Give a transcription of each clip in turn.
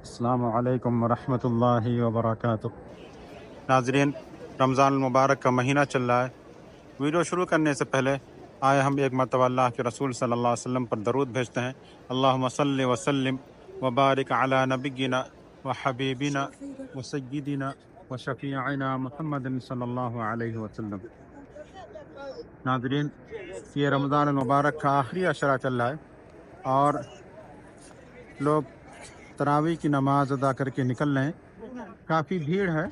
अस्सलाम वालेकुम वरहमतुल्लाहि वबरकातुह। नाज़रीन, रमज़ान मुबारक का महीना चल रहा है। वीडियो शुरू करने से पहले आए हम एक मरतबा अल्लाह के रसूल सल्लल्लाहु अलैहि वसल्लम पर दरूद भेजते हैं। अल्लाहुम्मा सल्लि व सल्लिम व बारिक अला नबिय्यिना व हबीबिना व सय्यिदिना व शफीअना मुहम्मदिन सल्लल्लाहु अलैहि वसल्लम। नाज़रीन, ये रमज़ान मुबारक का आखिरी अशरा चल रहा है और लोग तरावी की नमाज अदा करके निकल रहे हैं। काफ़ी भीड़ है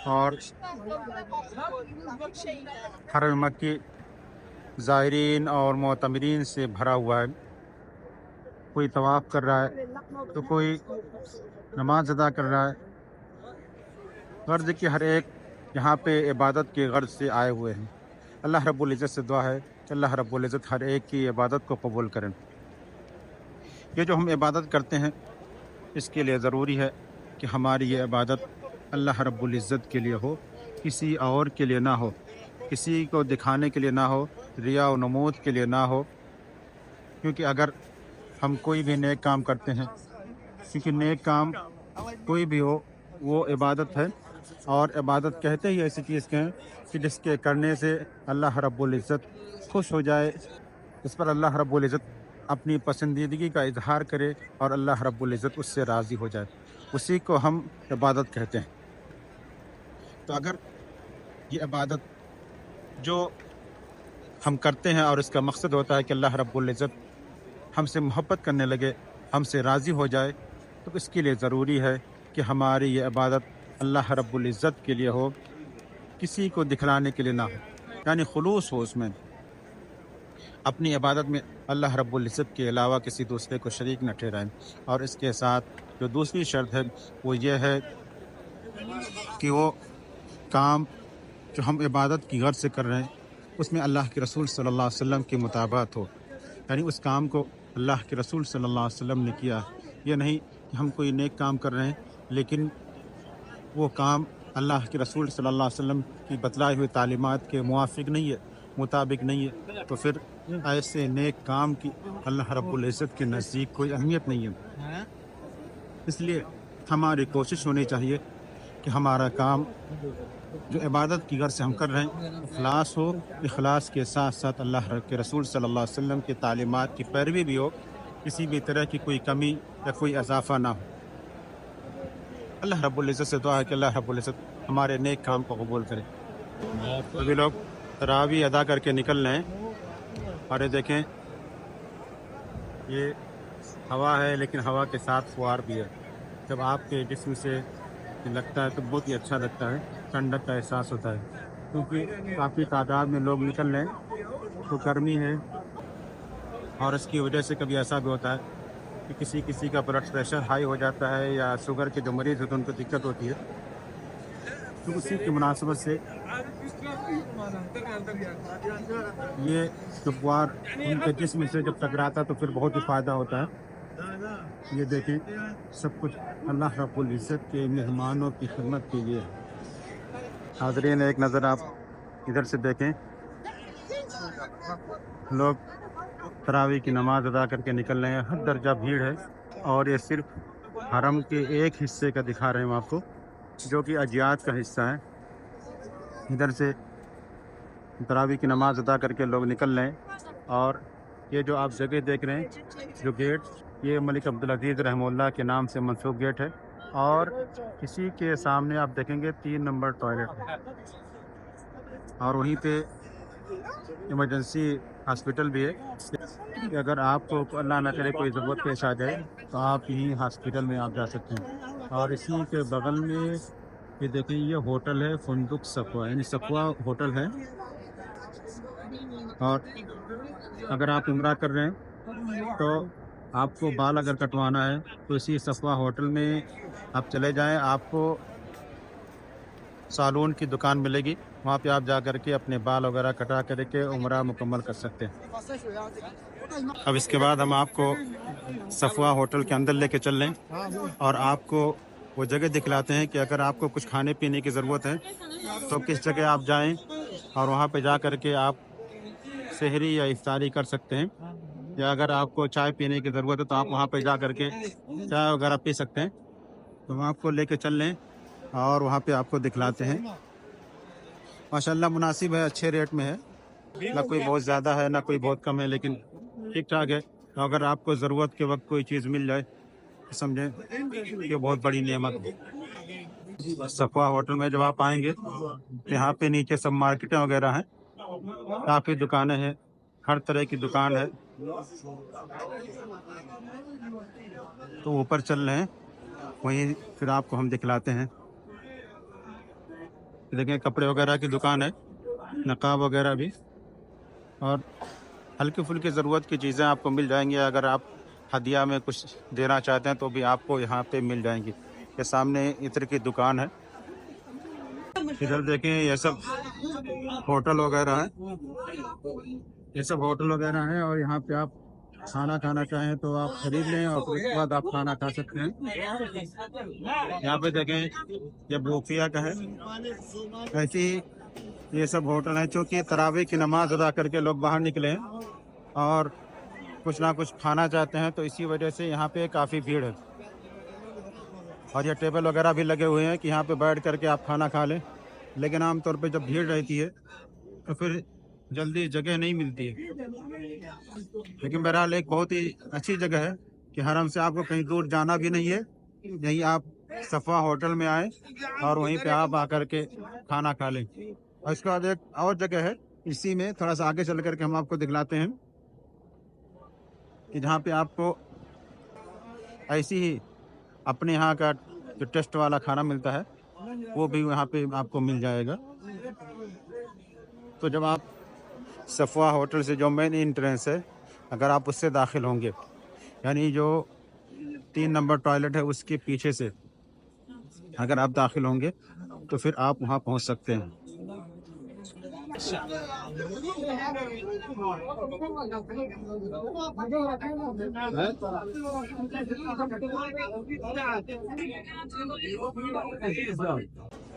और हरम मक्की ज़ाहिरीन और मोतमरीन से भरा हुआ है। कोई तवाफ़ कर रहा है तो कोई नमाज अदा कर रहा है। गर्ज की हर एक यहाँ पे इबादत के गर्ज से आए हुए हैं। अल्लाह रब्बुल इज़्ज़त से दुआ है कि अल्लाह रब्बुल इज़्ज़त हर एक की इबादत को कबूल करें। ये जो हम इबादत करते हैं इसके लिए ज़रूरी है कि हमारी ये इबादत अल्लाह रब्बुल इज़्ज़त के लिए हो, किसी और के लिए ना हो, किसी को दिखाने के लिए ना हो, रिया व नमूद के लिए ना हो। क्योंकि अगर हम कोई भी नेक काम करते हैं, क्योंकि नेक काम कोई भी हो वो इबादत है, और इबादत कहते ही ऐसी चीज़ के हैं कि जिसके करने से अल्लाह रब्बुल इज़्ज़त खुश हो जाए, इस पर अल्लाह रब्बुल इज़्ज़त अपनी पसंदीदगी का इजहार करे और अल्लाह रब्बुल इज़्ज़त उससे राज़ी हो जाए, उसी को हम इबादत कहते हैं। तो अगर ये इबादत जो हम करते हैं और इसका मकसद होता है कि अल्लाह रब्बुल इज़्ज़त हमसे मोहब्बत करने लगे, हमसे राज़ी हो जाए, तो इसके लिए ज़रूरी है कि हमारी ये इबादत अल्लाह रब्बुल इज़्ज़त के लिए हो, किसी को दिखलाने के लिए ना हो, यानी खुलूस हो उसमें। अपनी इबादत में अल्लाह रब्बुल इज़्ज़त के अलावा किसी दूसरे को शरीक न ठहराएं। और इसके साथ जो दूसरी शर्त है वो ये है कि वो काम जो हम इबादत की गर्ज से कर रहे हैं उसमें अल्लाह के रसूल सल्लल्लाहु अलैहि वसल्लम की मुताबात हो, यानी उस काम को अल्लाह के रसूल सल्लल्लाहु अलैहि वसल्लम ने किया। ये नहीं कि हम कोई नेक काम कर रहे हैं लेकिन वो काम अल्लाह के रसूल सल्लल्लाहु अलैहि वसल्लम की बतलाई हुई तालीमात के मुवाफिक नहीं है, मुताबिक नहीं है, तो फिर ऐसे नेक काम की अल्लाह रब्बुल इज़्ज़त के नज़दीक कोई अहमियत नहीं है। इसलिए हमारी कोशिश होनी चाहिए कि हमारा काम जो इबादत की गर्ज से हम कर रहे हैं इखलास हो, इखलास के साथ साथ अल्लाह के रसूल सल्लल्लाहु अलैहि वसल्लम की तालीमात की पैरवी भी हो, किसी भी तरह की कोई कमी या कोई इजाफा ना हो। अल्लाह रब्बुल इज़्ज़त से दुआ है कि अल्लाह रब्बुल इज़्ज़त हमारे नेक काम को कबूल करे। सभी लोग तरावी अदा करके निकल रहे हैं और ये देखें, ये हवा है लेकिन हवा के साथ फुहार भी है। जब आपके जिस्म से लगता है तो बहुत ही अच्छा लगता है, ठंडक का एहसास होता है। क्योंकि काफ़ी तादाद में लोग निकल रहे हैं तो गर्मी है, और इसकी वजह से कभी ऐसा भी होता है कि किसी का ब्लड प्रेशर हाई हो जाता है या शुगर के जो मरीज़ होते हैं उनको दिक्कत होती है। तो उसी की मुनासबत से ये जो फुहार उनके जिस्म से जब टकराता है तो फिर बहुत ही फ़ायदा होता है। ये देखें, सब कुछ अल्लाह रब्बुल इज़्ज़त के मेहमानों की खिदमत के लिए है। हाज़रीन, एक नज़र आप इधर से देखें, लोग तरावी की नमाज अदा करके निकल रहे हैं। हर दर्जा भीड़ है और ये सिर्फ हरम के एक हिस्से का दिखा रहे हैं आपको, जो कि अजियात का हिस्सा है। इधर से तरावी की नमाज अदा करके लोग निकल रहे हैं और ये जो आप जगह देख रहे हैं, जो गेट, ये मलिक अब्दुल अज़ीज़ रहमतुल्लाह के नाम से मंसूब गेट है। और इसी के सामने आप देखेंगे 3 नंबर टॉयलेट है, और वहीं पे इमरजेंसी हॉस्पिटल भी है कि अगर आपको अल्लाह न करे कोई ज़रूरत पेश आ जाए तो आप यहीं हॉस्पिटल में आप जा सकते हैं। और इसी के बगल में ये देखिए, ये होटल है फुंदुक सफ़वा, यानी सफ़वा होटल है। और अगर आप उम्रा कर रहे हैं तो आपको बाल अगर कटवाना है तो इसी सफ़वा होटल में आप चले जाएं, आपको सालून की दुकान मिलेगी, वहाँ पे आप जा कर के अपने बाल वगैरह कटा करके उम्रा मुकम्मल कर सकते हैं। अब इसके बाद हम आपको सफ़वा होटल के अंदर लेके चल रहे हैं और आपको वो जगह दिखलाते हैं कि अगर आपको कुछ खाने पीने की ज़रूरत है तो किस जगह आप जाएं और वहाँ पे जा कर के आप सहरी या इफ्तारी कर सकते हैं। या अगर आपको चाय पीने की ज़रूरत है तो आप वहाँ पे जा करके चाय वगैरह पी सकते हैं। तो हम आपको लेके चल लें और वहाँ पे आपको दिखलाते हैं। माशाल्लाह मुनासिब है, अच्छे रेट में है, ना कोई बहुत ज़्यादा है ना कोई बहुत कम है, लेकिन ठीक ठाक है। तो अगर आपको ज़रूरत के वक्त कोई चीज़ मिल जाए तो समझें ये बहुत बड़ी नेमत है। सफ़ा होटल में जब आप आएंगे तो यहाँ पे नीचे सब मार्केटें वगैरह हैं, काफ़ी दुकानें हैं, हर तरह की दुकान है। तो ऊपर चल रहे हैं, वहीं फिर आपको हम दिखलाते हैं। देखें कपड़े वगैरह की दुकान है, नकाब वगैरह भी, और हल्की फुल्की ज़रूरत की चीज़ें आपको मिल जाएंगी। अगर आप हदिया में कुछ देना चाहते हैं तो भी आपको यहाँ पे मिल जाएंगी। ये सामने इत्र की दुकान है। इधर देखें ये सब होटल वगैरह है, ये सब होटल वगैरह है, और यहाँ पे आप खाना खाना चाहें तो आप खरीद लें और फिर उसके बाद आप खाना खा सकते हैं। यहाँ पे देखें ये बोफिया का है। ऐसे ही ये सब होटल हैं, चूँकि तरावी की नमाज अदा करके लोग बाहर निकले हैं और कुछ ना कुछ खाना चाहते हैं, तो इसी वजह से यहाँ पे काफ़ी भीड़ है। और ये टेबल वगैरह भी लगे हुए हैं कि यहाँ पे बैठ करके आप खाना खा लें, लेकिन आमतौर पे जब भीड़ रहती है तो फिर जल्दी जगह नहीं मिलती है। लेकिन बहरहाल एक बहुत ही अच्छी जगह है कि हरम से आपको कहीं दूर जाना भी नहीं है, यहीं आप सफ़ा होटल में आए और वहीं पे आप आकर के खाना खा लें। और इसके बाद एक और जगह है, इसी में थोड़ा सा आगे चल करके हम आपको दिखलाते हैं कि जहाँ पे आपको ऐसी ही अपने यहाँ का जो टेस्ट वाला खाना मिलता है वो भी यहाँ पे आपको मिल जाएगा। तो जब आप सफ़वा होटल से जो मेन एंट्रेंस है, अगर आप उससे दाखिल होंगे, यानी जो 3 नंबर टॉयलेट है उसके पीछे से अगर आप दाखिल होंगे तो फिर आप वहाँ पहुँच सकते हैं।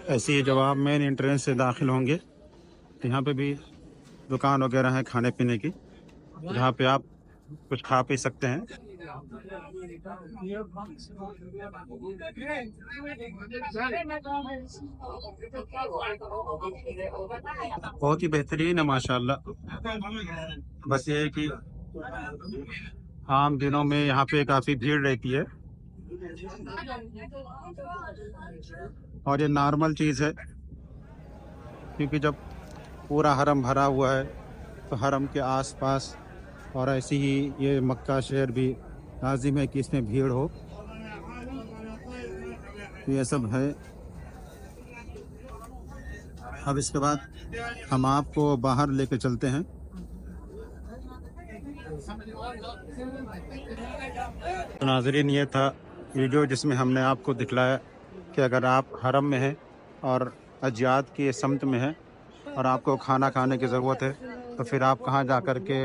ऐसे ही जब आप मेन एंट्रेंस से दाखिल होंगे तो यहाँ पे भी दुकान वगैरह है खाने पीने की, जहाँ पे आप कुछ खा पी सकते हैं। बहुत ही बेहतरीन है माशाल्लाह। बस ये है कि आम दिनों में यहाँ पे काफ़ी भीड़ रहती है, और ये नॉर्मल चीज़ है क्योंकि जब पूरा हरम भरा हुआ है तो हरम के आसपास और ऐसे ही ये मक्का शहर भी लाजिम है कि इसमें भीड़ हो। तो ये सब है। अब इसके बाद हम आपको बाहर लेके चलते हैं। तो नाज़रीन, ये था वीडियो जिसमें हमने आपको दिखलाया कि अगर आप हरम में हैं और अजियात की समत में हैं और आपको खाना खाने की ज़रूरत है तो फिर आप कहाँ जा कर के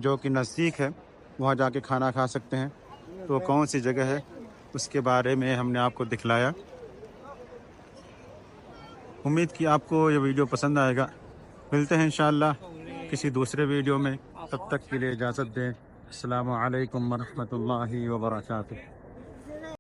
जो कि नज़दीक है वहाँ जाके खाना खा सकते हैं। तो कौन सी जगह है उसके बारे में हमने आपको दिखलाया। उम्मीद कि आपको ये वीडियो पसंद आएगा। मिलते हैं इंशाअल्लाह किसी दूसरे वीडियो में, तब तक के लिए इजाज़त दें। अस्सलामु अलैकुम वरहमतुल्लाहि वबरकातुहू।